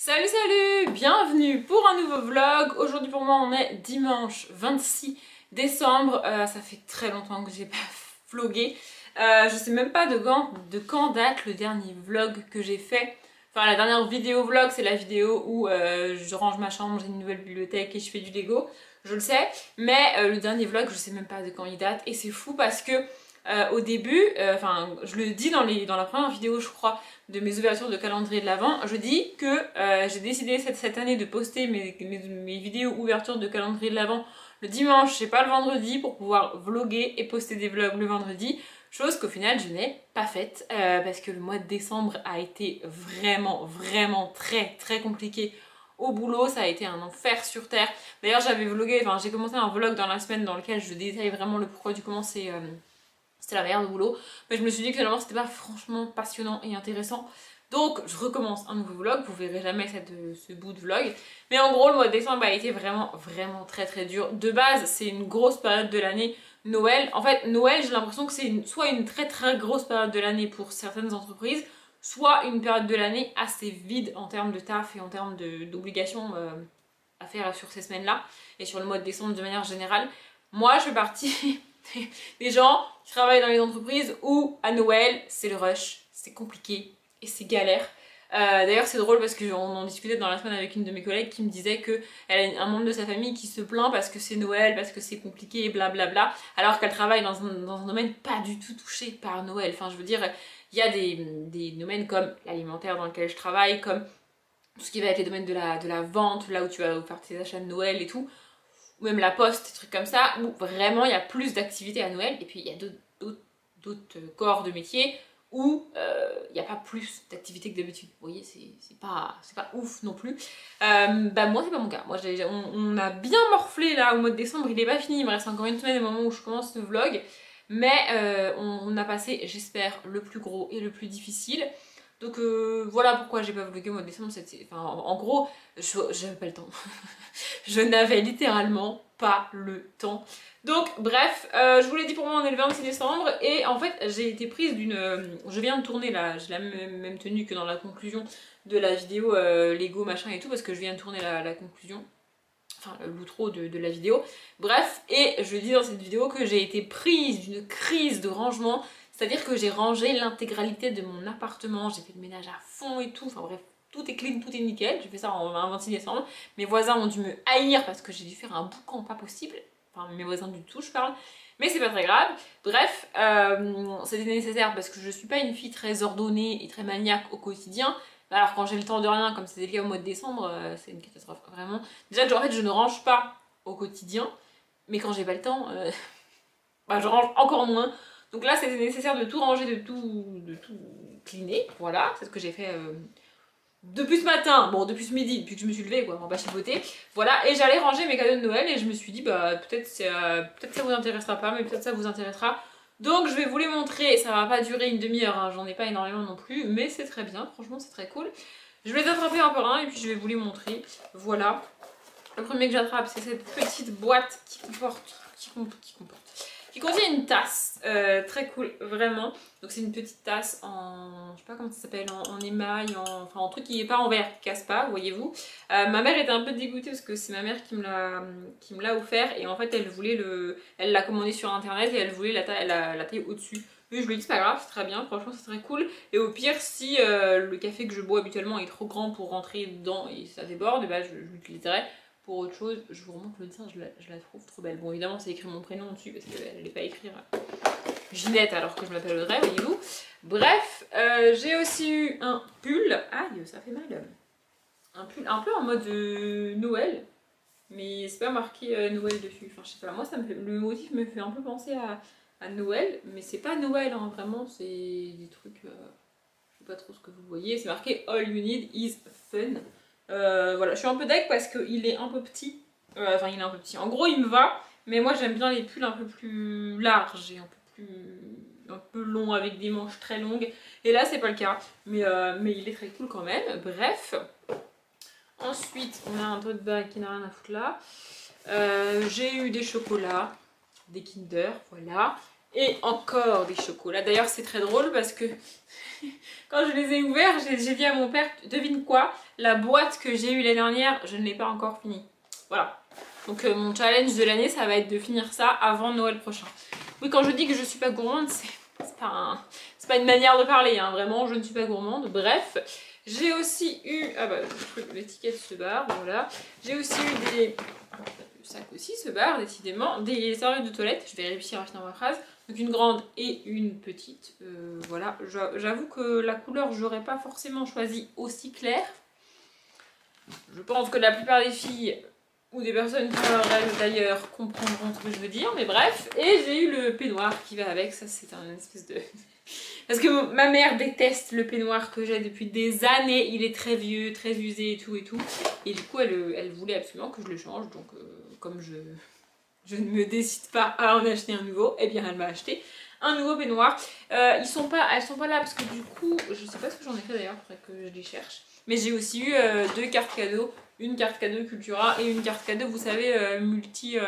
Salut, bienvenue pour un nouveau vlog. Aujourd'hui pour moi on est dimanche 26 décembre. Ça fait très longtemps que j'ai pas vlogué. Je sais même pas de quand date le dernier vlog que j'ai fait. Enfin la dernière vidéo vlog c'est la vidéo où je range ma chambre, j'ai une nouvelle bibliothèque et je fais du Lego. Je le sais, mais le dernier vlog je sais même pas de quand il date et c'est fou parce que au début, je le dis dans la première vidéo je crois de mes ouvertures de calendrier de l'Avent, je dis que j'ai décidé cette année de poster mes vidéos ouvertures de calendrier de l'Avent le dimanche, c'est pas le vendredi, pour pouvoir vlogger et poster des vlogs le vendredi, chose qu'au final je n'ai pas faite parce que le mois de décembre a été vraiment très compliqué au boulot, ça a été un enfer sur terre. D'ailleurs j'ai commencé un vlog dans la semaine dans lequel je détaille vraiment le pourquoi du comment c'était la merde au boulot, mais je me suis dit que finalement c'était pas franchement passionnant et intéressant. Donc je recommence un nouveau vlog, vous verrez jamais ce bout de vlog. Mais en gros le mois de décembre a été vraiment très dur. De base c'est une grosse période de l'année, Noël. En fait Noël j'ai l'impression que c'est soit une très grosse période de l'année pour certaines entreprises, soit une période de l'année assez vide en termes de taf et en termes d'obligations à faire sur ces semaines-là. Et sur le mois de décembre de manière générale. Moi je fais partie des gens qui travaillent dans les entreprises où à Noël c'est le rush, c'est compliqué et c'est galère. D'ailleurs c'est drôle parce qu'on en discutait dans la semaine avec une de mes collègues qui me disait qu'elle a un membre de sa famille qui se plaint parce que c'est Noël, parce que c'est compliqué, blablabla, alors qu'elle travaille dans un domaine pas du tout touché par Noël. Enfin je veux dire, il y a des domaines comme l'alimentaire dans lequel je travaille, comme tout ce qui va être les domaines de la vente, là où tu vas faire tes achats de Noël et tout, ou même la poste, des trucs comme ça, où vraiment il y a plus d'activités à Noël. Et puis il y a d'autres corps de métier où il n'y a pas plus d'activités que d'habitude. Vous voyez, c'est pas ouf non plus. Moi c'est pas mon cas. Moi on a bien morflé là au mois de décembre, il est pas fini, il me reste encore une semaine au moment où je commence le vlog. Mais on a passé, j'espère, le plus gros et le plus difficile. Donc voilà pourquoi j'ai pas vlogué au mois de décembre. En gros, j'avais pas le temps. Je n'avais littéralement pas le temps. Donc bref, je vous l'ai dit, pour moi on est le 26 décembre et en fait j'ai été prise je viens de tourner là, j'ai la même tenue que dans la conclusion de la vidéo Lego machin et tout, parce que je viens de tourner la conclusion, enfin l'outro de la vidéo. Bref, et je dis dans cette vidéo que j'ai été prise d'une crise de rangement, c'est-à-dire que j'ai rangé l'intégralité de mon appartement, j'ai fait le ménage à fond et tout, enfin bref. Tout est clean, tout est nickel, j'ai fait ça en 26 décembre. Mes voisins ont dû me haïr parce que j'ai dû faire un boucan pas possible. Enfin, mes voisins du tout, je parle. Mais c'est pas très grave. Bref, c'était nécessaire parce que je suis pas une fille très ordonnée et très maniaque au quotidien. Alors quand j'ai le temps de rien, comme c'était le cas au mois de décembre, c'est une catastrophe, vraiment. Déjà, en fait, je ne range pas au quotidien. Mais quand j'ai pas le temps, je range encore moins. Donc là, c'était nécessaire de tout ranger, de tout cleaner. Voilà, c'est ce que j'ai fait depuis ce matin, bon depuis ce midi, depuis que je me suis levée quoi, on va pas chipoter. Voilà, et j'allais ranger mes cadeaux de Noël et je me suis dit peut-être ça vous intéressera pas, mais peut-être ça vous intéressera. Donc je vais vous les montrer, ça va pas durer une demi-heure, hein, j'en ai pas énormément non plus, mais c'est très bien, franchement c'est très cool. Je vais les attraper un par un et puis je vais vous les montrer. Voilà. Le premier que j'attrape c'est cette petite boîte qui contient une tasse, très cool, vraiment. Donc c'est une petite tasse en, je sais pas comment ça s'appelle, en émail, en truc qui est pas en verre, qui casse pas, voyez-vous. Ma mère était un peu dégoûtée parce que c'est ma mère qui me l'a offert et en fait elle l'a commandé sur internet et elle voulait la taille au-dessus. Mais je lui ai dit c'est pas grave, c'est très bien, franchement c'est très cool. Et au pire si le café que je bois habituellement est trop grand pour rentrer dedans et ça déborde, je l'utiliserai pour autre chose. Je vous remontre le dessin, je la trouve trop belle. Bon évidemment c'est écrit mon prénom dessus parce qu'elle n'allait pas écrire Ginette alors que je m'appelle Audrey, voyez-vous. Bref, j'ai aussi eu un pull, aïe ça fait mal, un pull un peu en mode Noël, mais c'est pas marqué Noël dessus, enfin je sais pas, moi le motif me fait un peu penser à Noël, mais c'est pas Noël hein, vraiment, c'est des trucs, je sais pas trop ce que vous voyez, c'est marqué All You Need Is Fun. Voilà, je suis un peu deg parce qu'il est un peu petit, enfin il est un peu petit, en gros il me va, mais moi j'aime bien les pulls un peu plus larges et un peu long avec des manches très longues, et là c'est pas le cas, mais il est très cool quand même. Bref, ensuite on a un tote bag qui n'a rien à foutre là. J'ai eu des chocolats, des Kinder, voilà, Et encore des chocolats. D'ailleurs, c'est très drôle parce que quand je les ai ouverts, j'ai dit à mon père, devine quoi, la boîte que j'ai eue l'année dernière, je ne l'ai pas encore finie. Voilà. Donc mon challenge de l'année, ça va être de finir ça avant Noël prochain. Oui, quand je dis que je suis pas gourmande, c'est pas une manière de parler, hein. Vraiment, je ne suis pas gourmande. Bref, j'ai aussi eu... Ah bah, l'étiquette se barre, voilà. J'ai aussi eu des... Le sac aussi se barre, décidément. Des serviettes de toilette, je vais réussir à finir ma phrase. Donc une grande et une petite. Voilà, j'avoue que la couleur, j'aurais pas forcément choisi aussi claire. Je pense que la plupart des filles ou des personnes qui ont rêve d'ailleurs comprendront ce que je veux dire, mais bref. Et j'ai eu le peignoir qui va avec, ça c'est un espèce de... Parce que ma mère déteste le peignoir que j'ai depuis des années, il est très vieux, très usé et tout. Et du coup elle voulait absolument que je le change, donc comme je ne me décide pas à en acheter un nouveau, et bien elle m'a acheté un nouveau peignoir. Elles sont pas là parce que du coup, je sais pas ce que j'en ai fait d'ailleurs, faudrait que je les cherche. Mais j'ai aussi eu 2 cartes cadeaux, une carte cadeau Cultura et une carte cadeau, vous savez, multimarque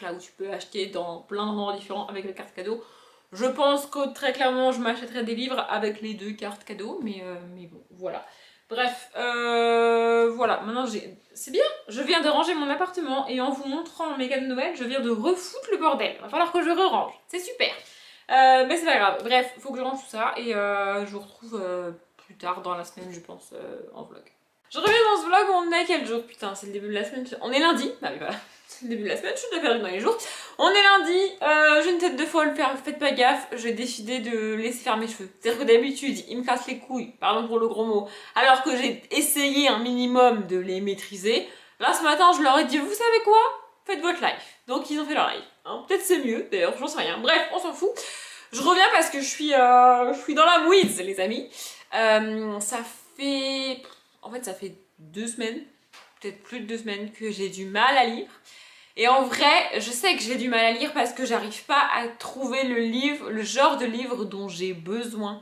là où tu peux acheter dans plein d'endroits différents avec la carte cadeau. Je pense que très clairement je m'achèterai des livres avec les 2 cartes cadeaux, mais bon, voilà. Bref, voilà, maintenant c'est bien, je viens de ranger mon appartement et en vous montrant mes cadeaux de Noël, je viens de refoutre le bordel. Il va falloir que je re-range, c'est super. Mais c'est pas grave, bref, faut que je range tout ça et je vous retrouve plus tard dans la semaine, je pense, en vlog. Je reviens dans ce vlog, on est quel jour? Putain, c'est le début de la semaine, on est lundi, bah oui voilà. C'est le début de la semaine, je suis déjà perdue dans les jours. On est lundi, j'ai une tête de folle, faites pas gaffe, j'ai décidé de laisser faire mes cheveux. C'est-à-dire que d'habitude, ils me cassent les couilles, pardon pour le gros mot, alors que j'ai essayé un minimum de les maîtriser. Là, ce matin, je leur ai dit, vous savez quoi? Faites votre live. Donc, ils ont fait leur live. Hein. Peut-être c'est mieux, d'ailleurs, j'en sais rien. Bref, on s'en fout. Je reviens parce que je suis dans la mouise, les amis. Ça fait 2 semaines, peut-être plus de 2 semaines, que j'ai du mal à lire. Et en vrai, je sais que j'ai du mal à lire parce que j'arrive pas à trouver le genre de livre dont j'ai besoin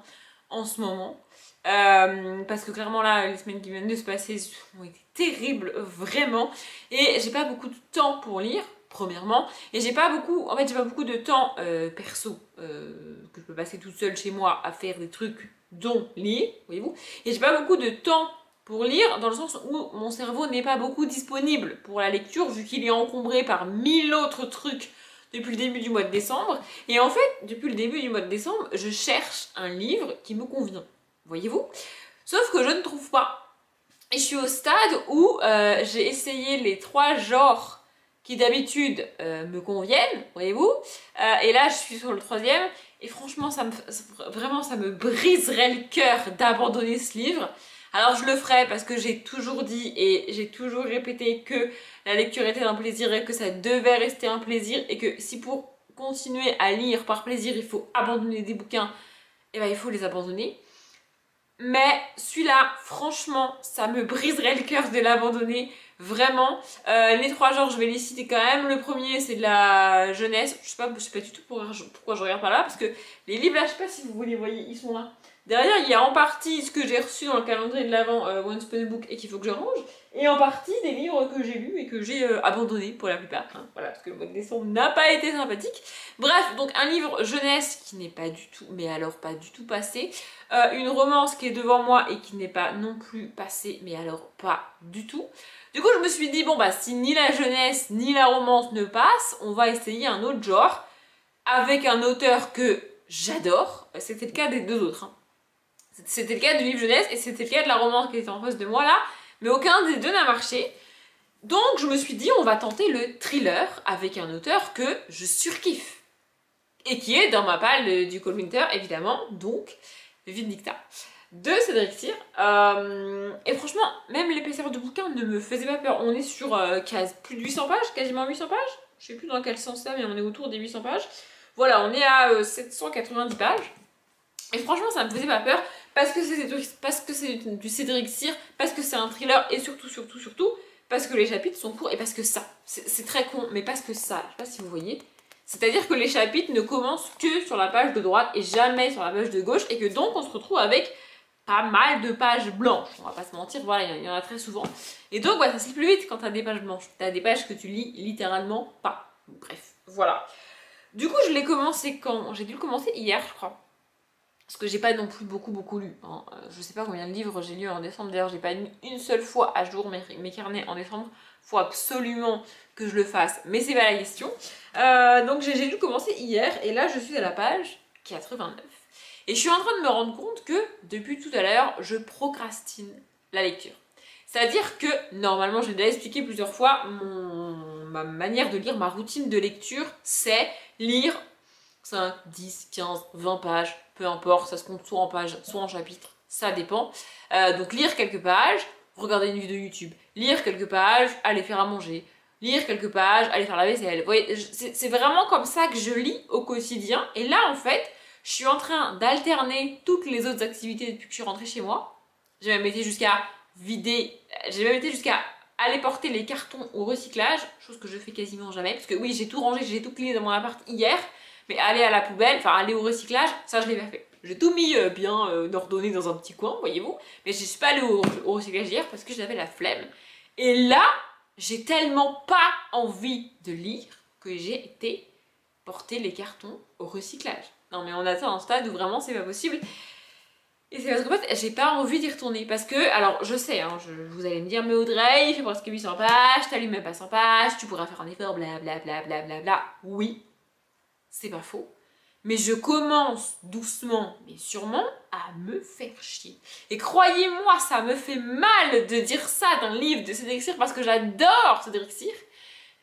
en ce moment. Parce que clairement là, les semaines qui viennent de se passer ont été terribles, vraiment. Et j'ai pas beaucoup de temps pour lire, premièrement. Et j'ai pas beaucoup de temps perso que je peux passer toute seule chez moi à faire des trucs dont lire, voyez-vous. Et j'ai pas beaucoup de temps pour lire, dans le sens où mon cerveau n'est pas beaucoup disponible pour la lecture, vu qu'il est encombré par 1000 autres trucs depuis le début du mois de décembre. Et en fait, depuis le début du mois de décembre, je cherche un livre qui me convient, voyez-vous. Sauf que je ne trouve pas. Et je suis au stade où j'ai essayé les 3 genres qui d'habitude me conviennent, voyez-vous. Et là, je suis sur le 3e. Et franchement, vraiment, ça me briserait le cœur d'abandonner ce livre. Alors je le ferai parce que j'ai toujours dit et j'ai toujours répété que la lecture était un plaisir et que ça devait rester un plaisir et que si pour continuer à lire par plaisir il faut abandonner des bouquins, et ben il faut les abandonner. Mais celui-là, franchement, ça me briserait le cœur de l'abandonner, vraiment. Les 3 genres, je vais les citer quand même. Le premier, c'est de la jeunesse. Je sais pas du tout pourquoi je regarde par là, parce que les livres là, je sais pas si vous les voyez, ils sont là. Derrière, il y a en partie ce que j'ai reçu dans le calendrier de l'Avent One Spoon Book et qu'il faut que je range, et en partie des livres que j'ai lus et que j'ai abandonnés pour la plupart. Hein. Voilà, parce que le mois de décembre n'a pas été sympathique. Bref, donc un livre jeunesse qui n'est pas du tout, mais alors pas du tout passé. Une romance qui est devant moi et qui n'est pas non plus passée, mais alors pas du tout. Du coup, je me suis dit, bon bah si ni la jeunesse ni la romance ne passent, on va essayer un autre genre, avec un auteur que j'adore. C'était le cas des 2 autres. Hein. C'était le cas du livre jeunesse et c'était le cas de la romance qui était en face de moi là, mais aucun des 2 n'a marché. Donc je me suis dit on va tenter le thriller avec un auteur que je surkiffe. Et qui est dans ma palle du Cold Winter évidemment, donc Vindicta de Cédric Cyr. Et franchement, même l'épaisseur du bouquin ne me faisait pas peur. On est sur plus de 800 pages, quasiment 800 pages. Je sais plus dans quel sens ça, mais on est autour des 800 pages. Voilà, on est à 790 pages. Et franchement, ça me faisait pas peur parce que c'est du Cédric Cyr, parce que c'est un thriller et surtout, parce que les chapitres sont courts et parce que ça, c'est très con, mais parce que ça, je sais pas si vous voyez, c'est-à-dire que les chapitres ne commencent que sur la page de droite et jamais sur la page de gauche et que donc on se retrouve avec pas mal de pages blanches, on va pas se mentir, voilà, il y en a très souvent. Et donc, ouais, ça se lit plus vite quand t'as des pages blanches, t'as des pages que tu lis littéralement pas. Bref, voilà. Du coup, je l'ai commencé quand? J'ai dû le commencer hier, je crois. Parce que j'ai pas non plus beaucoup lu. Hein. Je sais pas combien de livres j'ai lu en décembre. D'ailleurs, j'ai pas mis une seule fois à jour mes carnets en décembre. Faut absolument que je le fasse, mais c'est pas la question. Donc j'ai dû commencer hier et là je suis à la page 89. Et je suis en train de me rendre compte que depuis tout à l'heure, je procrastine la lecture. C'est-à-dire que, normalement, j'ai déjà expliqué plusieurs fois, ma manière de lire, ma routine de lecture, c'est lire 5, 10, 15, 20 pages, peu importe, ça se compte soit en pages, soit en chapitres, ça dépend. Donc lire quelques pages, regarder une vidéo YouTube, lire quelques pages, aller faire à manger, lire quelques pages, aller faire la vaisselle. Vous voyez, c'est vraiment comme ça que je lis au quotidien. Et là, en fait, je suis en train d'alterner toutes les autres activités depuis que je suis rentrée chez moi. J'ai même été jusqu'à vider, j'ai même été jusqu'à aller porter les cartons au recyclage, chose que je fais quasiment jamais, parce que oui, j'ai tout rangé, j'ai tout cleané dans mon appart hier, mais aller à la poubelle, enfin aller au recyclage, ça je l'ai pas fait. J'ai tout mis bien ordonné dans un petit coin, voyez-vous, mais je suis pas allée au recyclage hier parce que j'avais la flemme. Et là, j'ai tellement pas envie de lire que j'ai été porter les cartons au recyclage. Non mais on atteint un stade où vraiment c'est pas possible. Et c'est parce qu'en fait, j'ai pas envie d'y retourner. Parce que, alors je sais, hein, vous allez me dire, mais Audrey, il fait presque 800 pages, t'as lu même pas 100 pages, tu pourras faire un effort, blablabla. Bla, bla, bla. Oui, c'est pas faux. Mais je commence doucement, mais sûrement, à me faire chier. Et croyez-moi, ça me fait mal de dire ça d'un livre de Cédric Cyr parce que j'adore Cédric Cyr.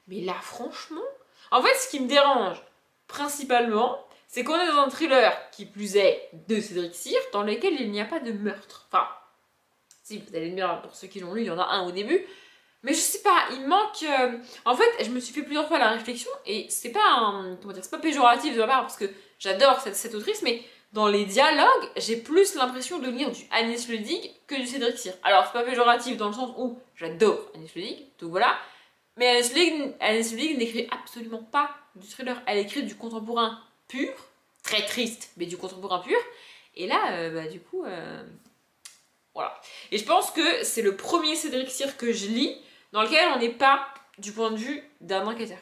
Mais là, franchement, en fait, ce qui me dérange principalement, c'est qu'on est dans un thriller, qui plus est, de Cédric Cyr, dans lequel il n'y a pas de meurtre. Enfin, si vous allez me dire, pour ceux qui l'ont lu, il y en a un au début. Mais je sais pas, il manque... En fait, je me suis fait plusieurs fois la réflexion, et c'est pas comment dire, c'est pas péjoratif de ma part, parce que j'adore cette autrice, mais dans les dialogues, j'ai plus l'impression de lire du Agnès Leudig que du Cédric Cyr. Alors, c'est pas péjoratif dans le sens où j'adore Agnès Leudig, donc voilà. Mais Agnès Leudig n'écrit absolument pas du thriller, elle écrit du contemporain pur, très triste, mais du contemporain pur. Et là, du coup, voilà. Et je pense que c'est le premier Cédric Cyr que je lis dans lequel on n'est pas du point de vue d'un enquêteur.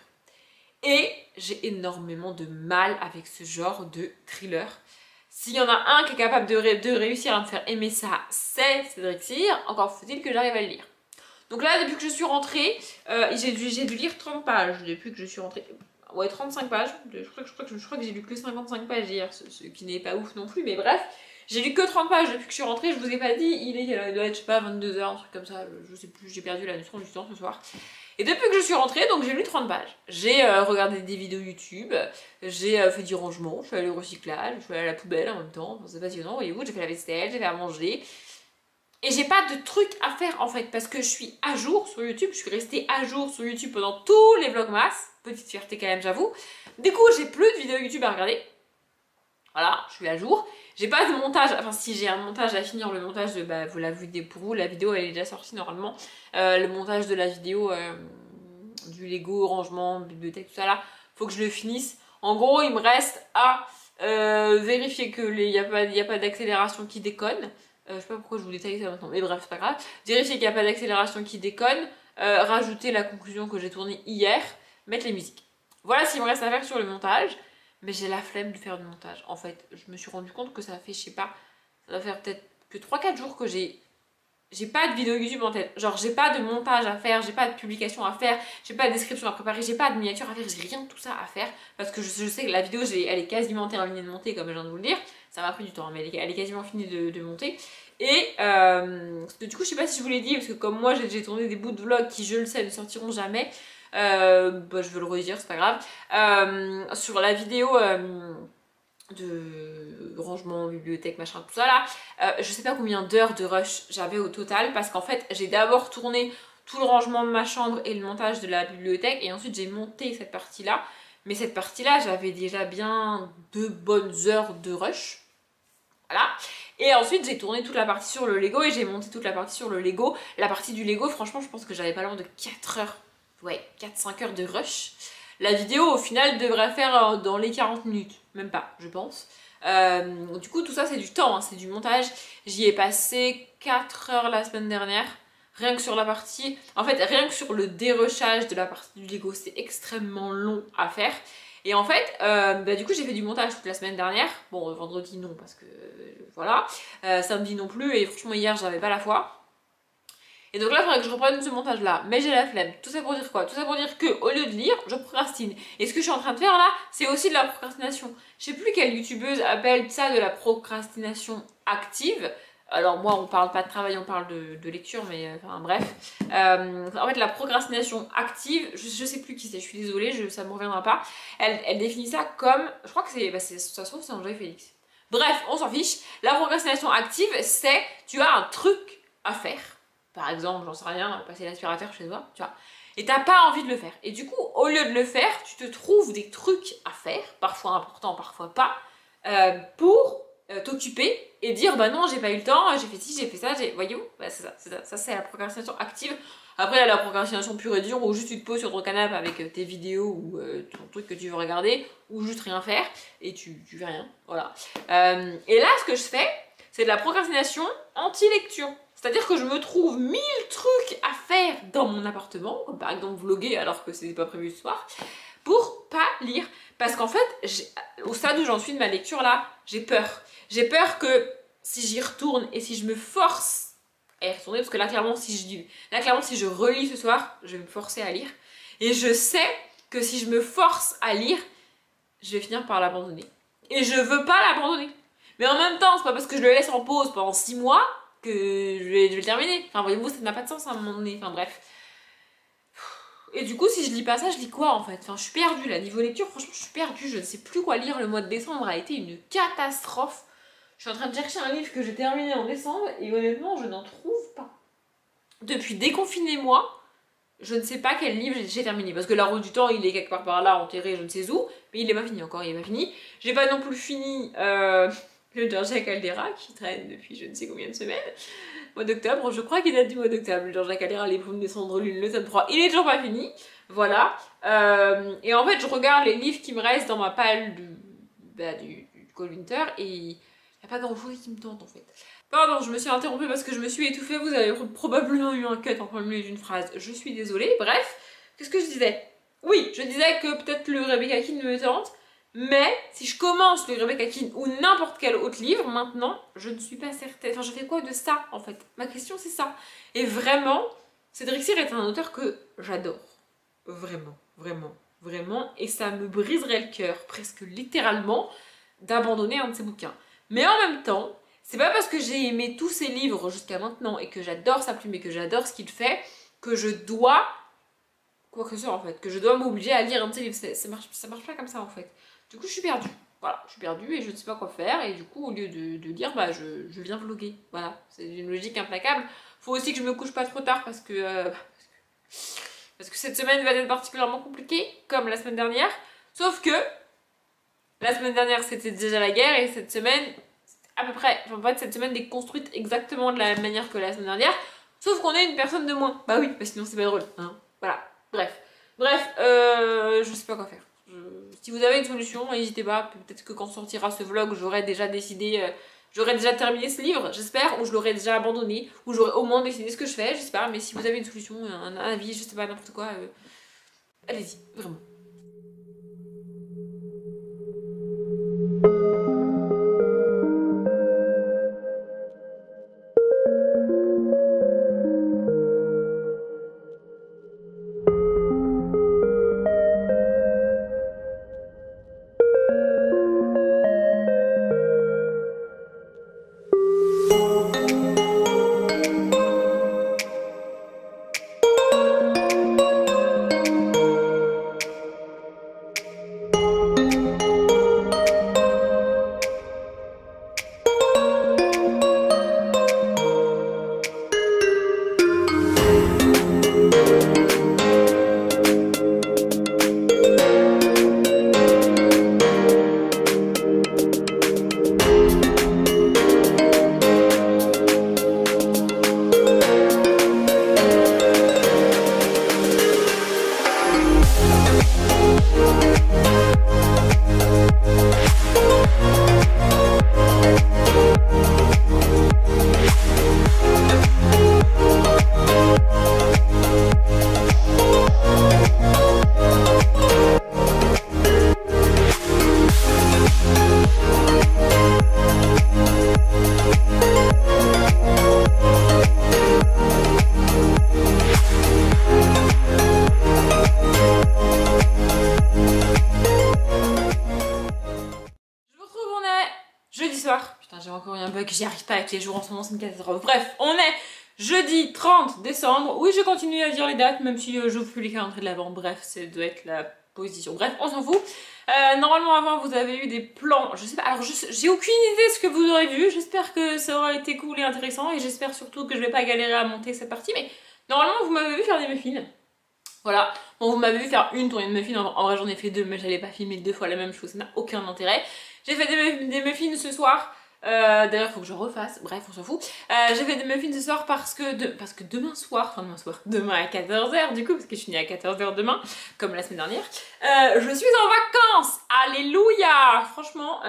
Et j'ai énormément de mal avec ce genre de thriller. S'il y en a un qui est capable de réussir à me faire aimer ça, c'est Cédric Cyr. Encore faut-il que j'arrive à le lire. Donc là, depuis que je suis rentrée, j'ai dû lire 30 pages depuis que je suis rentrée. Ouais, 35 pages. Je crois que j'ai lu que 55 pages hier, ce qui n'est pas ouf non plus, mais bref. J'ai lu que 30 pages depuis que je suis rentrée, je vous ai pas dit, il doit être, je sais pas, 22 h, un truc comme ça, je sais plus, j'ai perdu la notion du temps ce soir. Et depuis que je suis rentrée, donc j'ai lu 30 pages. J'ai regardé des vidéos YouTube, j'ai fait du rangement, je suis allée au recyclage, je suis allée à la poubelle en même temps, c'est passionnant, voyez-vous, j'ai fait la vaisselle, j'ai fait à manger. Et j'ai pas de trucs à faire en fait, parce que je suis à jour sur YouTube, je suis restée à jour sur YouTube pendant tous les vlogmas, petite fierté quand même j'avoue. Du coup j'ai plus de vidéos YouTube à regarder, voilà, je suis à jour. J'ai pas de montage, enfin si j'ai un montage à finir, le montage de, vous l'avez vu pour vous, la vidéo elle est déjà sortie normalement. Le montage de la vidéo du Lego, rangement, bibliothèque, tout ça là, faut que je le finisse. En gros il me reste à vérifier que il y a pas d'accélération qui déconne. Je sais pas pourquoi je vous détaille ça maintenant, mais bref c'est pas grave. Vérifier qu'il n'y a pas d'accélération qui déconne, rajouter la conclusion que j'ai tournée hier, mettre les musiques. Voilà ce qu'il me reste à faire sur le montage. Mais j'ai la flemme de faire du montage. En fait, je me suis rendu compte que ça fait, je sais pas, ça va faire peut-être que 3-4 jours que j'ai pas de vidéo YouTube en tête. Genre, j'ai pas de montage à faire, j'ai pas de publication à faire, j'ai pas de description à préparer, j'ai pas de miniature à faire, j'ai rien de tout ça à faire. Parce que je sais que la vidéo, elle est quasiment terminée de monter, comme je viens de vous le dire. Ça m'a pris du temps, mais elle est quasiment finie de monter. Et du coup, je sais pas si je vous l'ai dit, parce que comme moi, j'ai tourné des bouts de vlog qui, je le sais, ne sortiront jamais. Je veux le redire, c'est pas grave. Sur la vidéo de rangement, bibliothèque, machin, tout ça là, je sais pas combien d'heures de rush j'avais au total, parce qu'en fait j'ai d'abord tourné tout le rangement de ma chambre et le montage de la bibliothèque, et ensuite j'ai monté cette partie là, mais cette partie là j'avais déjà bien 2 bonnes heures de rush. Voilà. Et ensuite j'ai tourné toute la partie sur le Lego et j'ai monté toute la partie sur le Lego. La partie du Lego, franchement je pense que j'avais pas loin de 4 heures. Ouais, 4-5 heures de rush. La vidéo au final devrait faire dans les 40 minutes. Même pas, je pense. Du coup tout ça c'est du temps, hein, c'est du montage. J'y ai passé 4 heures la semaine dernière. Rien que sur la partie... En fait, rien que sur le dérushage de la partie du Lego, c'est extrêmement long à faire. Et en fait, du coup j'ai fait du montage toute la semaine dernière. Bon, vendredi non parce que voilà. Samedi non plus et franchement hier j'avais pas la foi. Et donc là, il faudrait que je reprenne ce montage-là. Mais j'ai la flemme. Tout ça pour dire quoi? Tout ça pour dire qu'au lieu de lire, je procrastine. Et ce que je suis en train de faire là, c'est aussi de la procrastination. Je sais plus quelle youtubeuse appelle ça de la procrastination active. Alors moi, on parle pas de travail, on parle de lecture, mais enfin bref. En fait, la procrastination active, je sais plus qui c'est, je suis désolée, ça me reviendra pas. Elle définit ça comme, je crois que ça se trouve, c'est André Félix. Bref, on s'en fiche. La procrastination active, c'est, tu as un truc à faire. Par exemple, j'en sais rien, passer l'aspirateur chez toi, tu vois. Et t'as pas envie de le faire. Et du coup, au lieu de le faire, tu te trouves des trucs à faire, parfois importants, parfois pas, pour t'occuper et dire bah non, j'ai pas eu le temps, j'ai fait ci, j'ai fait ça, voyez-vous, bah, c'est ça. Ça c'est la procrastination active. Après, il y a la procrastination pure et dure où juste tu te poses sur ton canapé avec tes vidéos ou ton truc que tu veux regarder, ou juste rien faire et tu fais rien. Voilà. Et là, ce que je fais, c'est de la procrastination anti-lecture. C'est-à-dire que je me trouve 1000 trucs à faire dans mon appartement, comme par exemple vlogger alors que c'était pas prévu ce soir, pour pas lire. Parce qu'en fait, au stade où j'en suis de ma lecture là, j'ai peur. J'ai peur que si j'y retourne et si je me force à y retourner, parce que là clairement si je relis ce soir, je vais me forcer à lire. Et je sais que si je me force à lire, je vais finir par l'abandonner. Et je veux pas l'abandonner. Mais en même temps, c'est pas parce que je le laisse en pause pendant 6 mois que je vais le terminer. Enfin, voyez-vous, ça n'a pas de sens à un moment donné. Enfin, bref. Et du coup, si je lis pas ça, je lis quoi en fait? Enfin, je suis perdue là. Niveau lecture, franchement, je suis perdue. Je ne sais plus quoi lire. Le mois de décembre a été une catastrophe. Je suis en train de chercher un livre que j'ai terminé en décembre et honnêtement, je n'en trouve pas. Depuis Déconfinez-moi, je ne sais pas quel livre j'ai terminé. Parce que La Roue du Temps, il est quelque part par là, enterré, je ne sais où. Mais il n'est pas fini encore, il n'est pas fini. J'ai pas non plus fini le Georgia Caldera qui traîne depuis je ne sais combien de semaines. Mois d'octobre, je crois qu'il date du mois d'octobre. Le Georgia Caldera, les plumes descendre l'une, le tome 3, il est toujours pas fini. Voilà. Et en fait, je regarde les livres qui me restent dans ma palle du Cold Winter et il n'y a pas grand chose qui me tente en fait. Pardon, je me suis interrompue parce que je me suis étouffée. Vous avez probablement eu un cut en plein milieu d'une phrase. Je suis désolée. Bref, qu'est-ce que je disais? Oui, je disais que peut-être le Rebecca Keane me tente. Mais si je commence le Rebecca Keane ou n'importe quel autre livre, maintenant, je ne suis pas certaine. Enfin, je fais quoi de ça, en fait? Ma question, c'est ça. Et vraiment, Cédric Cyr est un auteur que j'adore. Vraiment, vraiment, vraiment. Et ça me briserait le cœur, presque littéralement, d'abandonner un de ses bouquins. Mais en même temps, c'est pas parce que j'ai aimé tous ses livres jusqu'à maintenant et que j'adore sa plume et que j'adore ce qu'il fait que je dois... quoi que ce soit, en fait. Que je dois m'obliger à lire un de ses livres. Ça marche pas comme ça, en fait. Du coup, je suis perdue. Voilà, je suis perdue et je ne sais pas quoi faire. Et du coup, au lieu de lire, bah, je viens vlogger. Voilà, c'est une logique implacable. Faut aussi que je me couche pas trop tard parce que cette semaine va être particulièrement compliquée, comme la semaine dernière. Sauf que la semaine dernière, c'était déjà la guerre et cette semaine, à peu près, enfin, en fait, cette semaine est construite exactement de la même manière que la semaine dernière. Sauf qu'on est une personne de moins. Bah oui, parce que sinon c'est pas drôle. Hein. Voilà, bref, je sais pas quoi faire. Si vous avez une solution, n'hésitez pas. Peut-être que quand sortira ce vlog, j'aurai déjà décidé, j'aurai déjà terminé ce livre, j'espère, ou je l'aurai déjà abandonné, ou j'aurai au moins décidé ce que je fais, j'espère. Mais si vous avez une solution, un avis, je sais pas, n'importe quoi, allez-y, vraiment. soir. Putain, j'ai encore eu un bug, j'y arrive pas avec les jours en ce moment, c'est une catastrophe. Bref, on est jeudi 30 décembre. Oui, je continue à dire les dates, même si j'ouvre plus les calendriers de l'avant. Bref, ça doit être la position. Bref, on s'en fout. Normalement, avant, vous avez eu des plans. Je sais pas, alors j'ai aucune idée de ce que vous aurez vu. J'espère que ça aura été cool et intéressant. Et j'espère surtout que je vais pas galérer à monter cette partie. Mais normalement, vous m'avez vu faire des muffins. Voilà. Bon, vous m'avez vu faire une tournée de muffins. En vrai, j'en ai fait deux, mais j'allais pas filmer deux fois la même chose. Ça n'a aucun intérêt. J'ai fait des muffins ce soir. D'ailleurs, faut que je refasse. Bref, on s'en fout. J'ai fait des muffins ce soir parce que demain soir, demain à 14h du coup, parce que je finis à 14h demain, comme la semaine dernière, je suis en vacances. Alléluia. Franchement,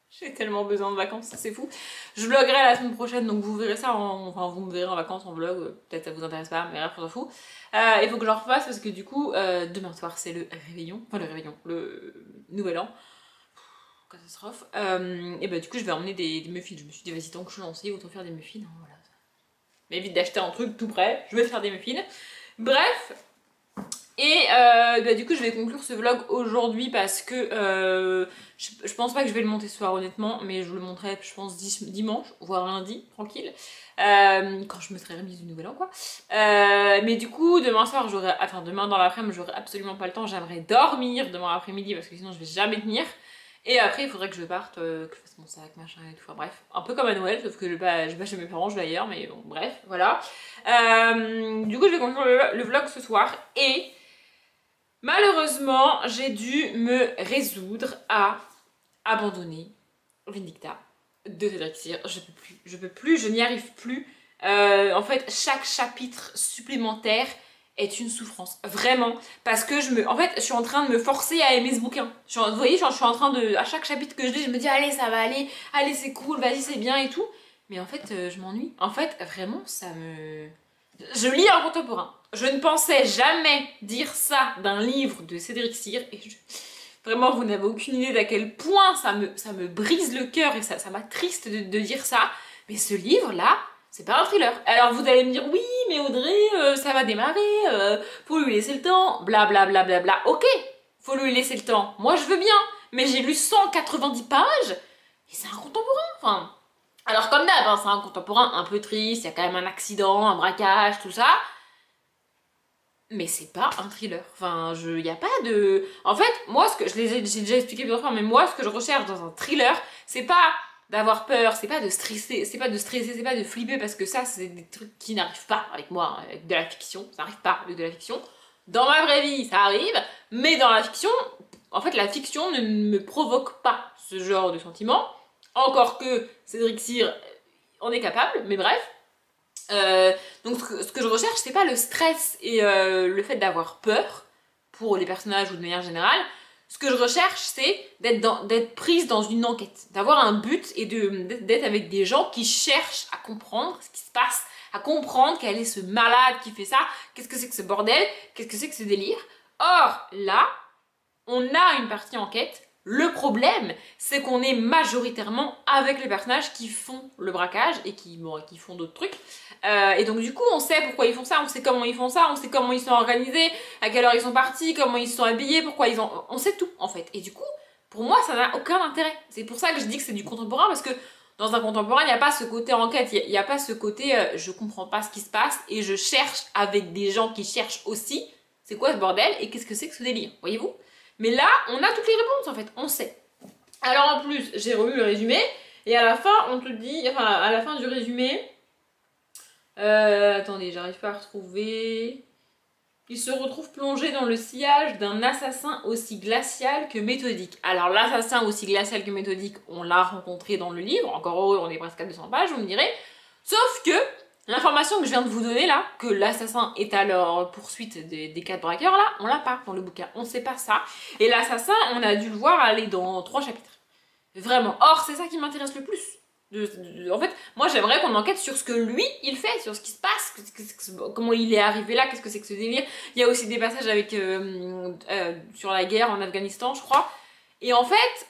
j'ai tellement besoin de vacances, c'est fou. Je vloguerai la semaine prochaine, donc vous verrez ça, enfin vous me verrez en vacances en vlog, peut-être ça vous intéresse pas, mais bref, on s'en fout. Il faut que je le refasse parce que du coup, demain soir c'est le réveillon, le nouvel an. Catastrophe. Et bah du coup je vais emmener des muffins. Je me suis dit vas-y tant que je suis lancée autant faire des muffins. Hein, voilà. M'évite d'acheter un truc tout prêt. Je vais faire des muffins. Bref. Et bah du coup je vais conclure ce vlog aujourd'hui parce que je pense pas que je vais le monter ce soir honnêtement. Mais je le monterai je pense dimanche, voire lundi, tranquille. Quand je me serai remise du nouvel an quoi. Mais du coup demain soir demain dans l'après-midi j'aurai absolument pas le temps. J'aimerais dormir demain après-midi parce que sinon je vais jamais tenir. Et après, il faudrait que je parte, que je fasse mon sac, machin et tout. Enfin bref, un peu comme à Noël, sauf que je vais pas chez mes parents, je vais ailleurs, mais bon, bref, voilà. Du coup, je vais conclure le vlog ce soir. Et malheureusement, j'ai dû me résoudre à abandonner Vindicta de Cédric Cyr. Je peux plus, je n'y arrive plus. En fait, chaque chapitre supplémentaire est une souffrance, vraiment, parce que je suis en train de me forcer à aimer ce bouquin. Vous voyez, je suis en train de, à chaque chapitre que je lis, je me dis allez ça va aller, allez c'est cool, vas-y c'est bien et tout, mais en fait je m'ennuie. En fait vraiment je lis un contemporain. Je ne pensais jamais dire ça d'un livre de Cédric Cyr et vraiment vous n'avez aucune idée d'à quel point ça me brise le cœur et ça m'attriste de dire ça, mais ce livre là, c'est pas un thriller. Alors vous allez me dire, oui, mais Audrey, ça va démarrer, faut lui laisser le temps, blablabla. Bla, bla, bla. Ok, faut lui laisser le temps. Moi, je veux bien, mais j'ai lu 190 pages, et c'est un contemporain, enfin... Alors comme d'hab, hein, c'est un contemporain un peu triste, il y a quand même un accident, un braquage, tout ça... Mais c'est pas un thriller. Enfin, y a pas de... En fait, moi, j'ai déjà expliqué plusieurs fois, mais moi, ce que je recherche dans un thriller, c'est pas... d'avoir peur, c'est pas de stresser, c'est pas de flipper parce que ça c'est des trucs qui n'arrivent pas avec moi, avec de la fiction, ça n'arrive pas avec de la fiction. Dans ma vraie vie ça arrive, mais dans la fiction, en fait la fiction ne me provoque pas ce genre de sentiment, encore que Cédric Cyr en est capable, mais bref. Donc ce que je recherche c'est pas le stress et le fait d'avoir peur pour les personnages ou de manière générale. Ce que je recherche, c'est d'être prise dans une enquête, d'avoir un but et d'être avec des gens qui cherchent à comprendre ce qui se passe, à comprendre quel est ce malade qui fait ça, qu'est-ce que c'est que ce bordel, qu'est-ce que c'est que ce délire. Or, là, on a une partie enquête. Le problème, c'est qu'on est majoritairement avec les personnages qui font le braquage et qui font d'autres trucs. Et donc du coup, on sait pourquoi ils font ça, on sait comment ils font ça, on sait comment ils sont organisés, à quelle heure ils sont partis, comment ils se sont habillés, pourquoi ils ont... On sait tout, en fait. Et du coup, pour moi, ça n'a aucun intérêt. C'est pour ça que je dis que c'est du contemporain, parce que dans un contemporain, il n'y a pas ce côté enquête, il n'y a pas ce côté je comprends pas ce qui se passe et je cherche avec des gens qui cherchent aussi c'est quoi ce bordel et qu'est-ce que c'est que ce délire, voyez-vous? Mais là, on a toutes les réponses en fait, on sait. Alors en plus, j'ai relu le résumé et à la fin, on te dit, enfin à la fin du résumé, attendez, j'arrive pas à retrouver... Il se retrouve plongé dans le sillage d'un assassin aussi glacial que méthodique. Alors l'assassin aussi glacial que méthodique, on l'a rencontré dans le livre, encore heureux, on est presque à 200 pages, vous me direz. Sauf que l'information que je viens de vous donner là, que l'assassin est à leur poursuite des 4 braqueurs là, on l'a pas dans le bouquin, on sait pas ça. Et l'assassin, on a dû le voir aller dans 3 chapitres. Vraiment. Or, c'est ça qui m'intéresse le plus. En fait, moi j'aimerais qu'on enquête sur ce que lui il fait, sur ce qui se passe, comment il est arrivé là, qu'est-ce que c'est que ce délire. Il y a aussi des passages avec sur la guerre en Afghanistan, je crois. Et en fait,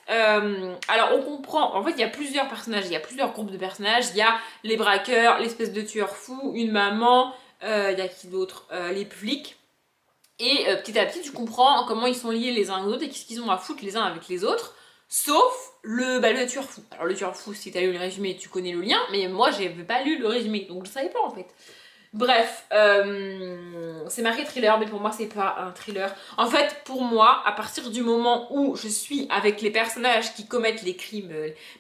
alors on comprend, en fait il y a plusieurs personnages, il y a plusieurs groupes de personnages. Il y a les braqueurs, l'espèce de tueur fou, une maman, il y a qui d'autre, les flics. Et petit à petit tu comprends comment ils sont liés les uns aux autres et qu'est-ce qu'ils ont à foutre les uns avec les autres. Sauf le tueur fou. Alors le tueur fou, si t'as lu le résumé, tu connais le lien, mais moi j'avais pas lu le résumé, donc je savais pas en fait. Bref, c'est marqué thriller, mais pour moi c'est pas un thriller. En fait, pour moi, à partir du moment où je suis avec les personnages qui commettent les crimes,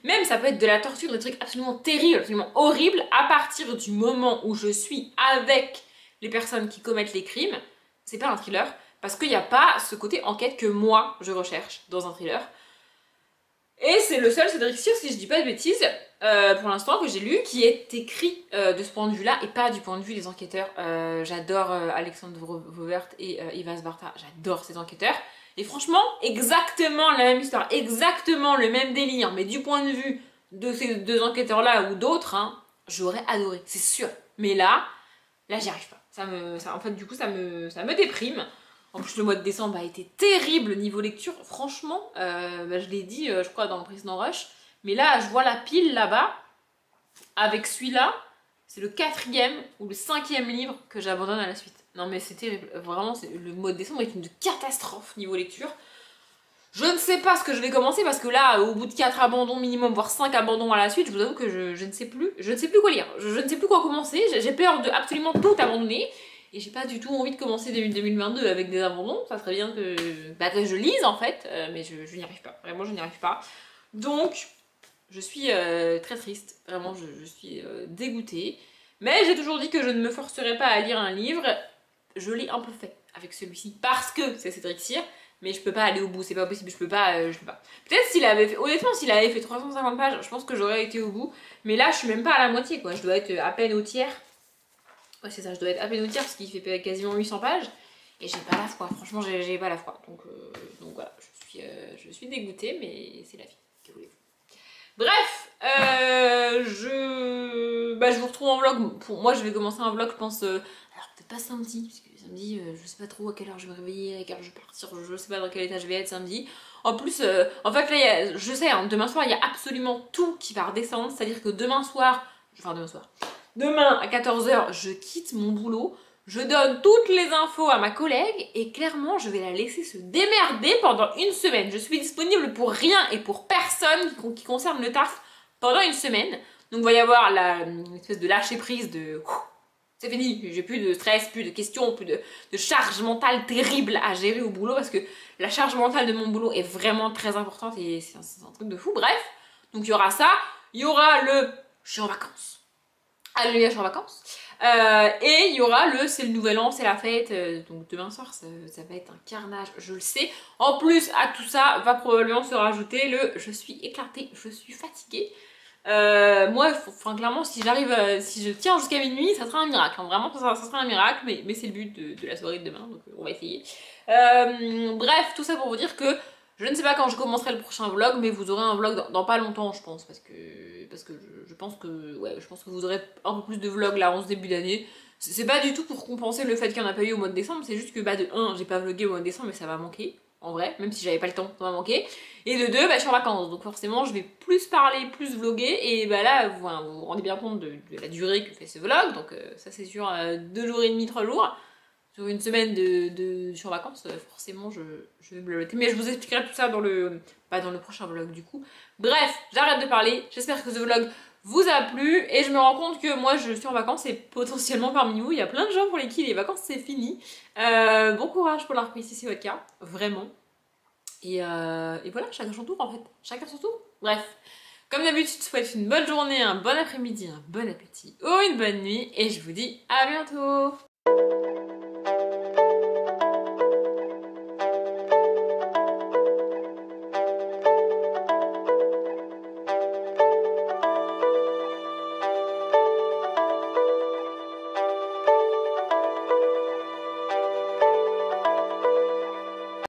même ça peut être de la torture, des trucs absolument terribles, absolument horribles, à partir du moment où je suis avec les personnes qui commettent les crimes, c'est pas un thriller, parce qu'il n'y a pas ce côté enquête que moi je recherche dans un thriller. Et c'est le seul Cédric Cyr, si je dis pas de bêtises, pour l'instant que j'ai lu, qui est écrit de ce point de vue-là et pas du point de vue des enquêteurs. J'adore Alexandre Vauvert et Ivan Sbarta, j'adore ces enquêteurs. Et franchement, exactement la même histoire, exactement le même délire, mais du point de vue de ces deux enquêteurs-là ou d'autres, hein, j'aurais adoré, c'est sûr. Mais là j'y arrive pas. En fait, du coup, ça me déprime. En plus, le mois de décembre a été terrible niveau lecture. Franchement, je l'ai dit, je crois, dans le précédent rush. Mais là, je vois la pile là-bas. Avec celui-là, c'est le 4e ou le 5e livre que j'abandonne à la suite. Non, mais c'est terrible. Vraiment, le mois de décembre est une catastrophe niveau lecture. Je ne sais pas ce que je vais commencer parce que là, au bout de 4 abandons minimum, voire 5 abandons à la suite, je vous avoue que je ne sais plus. Je ne sais plus quoi lire. Je ne sais plus quoi commencer. J'ai peur de absolument tout abandonner. Et j'ai pas du tout envie de commencer 2022 avec des abandons. Ça serait bien que je lise en fait. Mais je n'y arrive pas. Vraiment, je n'y arrive pas. Donc, je suis très triste. Vraiment, je suis dégoûtée. Mais j'ai toujours dit que je ne me forcerais pas à lire un livre. Je l'ai un peu fait avec celui-ci parce que c'est Cédric Cyr. Mais je peux pas aller au bout, c'est pas possible, je peux pas. Peut-être s'il avait fait, honnêtement, s'il avait fait 350 pages, je pense que j'aurais été au bout. Mais là, je suis même pas à la moitié, quoi. Je dois être à peine au tiers. Ouais, c'est ça, je dois être à peine au tiers parce qu'il fait quasiment 800 pages. Et j'ai pas la foi, franchement, j'ai pas la foi. Donc voilà, je suis dégoûtée, mais c'est la vie. Que voulez-vous? Bref, je vous retrouve en vlog. Pour moi, je vais commencer un vlog, je pense. Alors, peut-être pas samedi, parce que samedi, je sais pas trop à quelle heure je vais me réveiller, à quelle heure je vais partir, je sais pas dans quel état je vais être samedi. En plus, en fait, là, je sais, hein, demain soir, il y a absolument tout qui va redescendre. C'est-à-dire que demain à 14 h, je quitte mon boulot. Je donne toutes les infos à ma collègue et clairement, je vais la laisser se démerder pendant une semaine. Je suis disponible pour rien et pour personne qui concerne le taf pendant une semaine. Donc, il va y avoir une espèce de lâcher prise de... C'est fini, j'ai plus de stress, plus de questions, plus de charge mentale terrible à gérer au boulot parce que la charge mentale de mon boulot est vraiment très importante et c'est un truc de fou. Bref, donc il y aura ça, il y aura le... Je suis en vacances. Alléluia, je suis en vacances. Et il y aura c'est le nouvel an, c'est la fête, donc demain soir ça va être un carnage, je le sais. En plus à tout ça va probablement se rajouter je suis éclatée, je suis fatiguée. Moi, clairement, si je tiens jusqu'à minuit, ça sera un miracle. Hein. Vraiment, ça sera un miracle, mais c'est le but de la soirée de demain, donc on va essayer. Bref, tout ça pour vous dire que je ne sais pas quand je commencerai le prochain vlog, mais vous aurez un vlog dans pas longtemps, je pense, parce que je pense que vous aurez un peu plus de vlogs là en ce début d'année. C'est pas du tout pour compenser le fait qu'il n'y en a pas eu au mois de décembre, c'est juste que de 1, j'ai pas vlogué au mois de décembre, mais ça va manquer. En vrai, même si j'avais pas le temps, ça m'a manqué. Et de 2, je suis en vacances, donc forcément je vais plus parler, plus vlogger. Et là, vous vous rendez bien compte de la durée que fait ce vlog. Donc ça c'est sur 2 jours et demi, 3 jours. Sur une semaine je suis en vacances, forcément je vais blablater. Mais je vous expliquerai tout ça pas dans le prochain vlog du coup. Bref, j'arrête de parler. J'espère que ce vlog vous a plu. Et je me rends compte que moi je suis en vacances et potentiellement parmi vous, il y a plein de gens pour lesquels les vacances c'est fini. Bon courage pour la reprise si c'est votre cas, vraiment. Et voilà, chacun son tour en fait. Chacun son tour. Bref. Comme d'habitude, je vous souhaite une bonne journée, un bon après-midi, un bon appétit ou une bonne nuit. Et je vous dis à bientôt.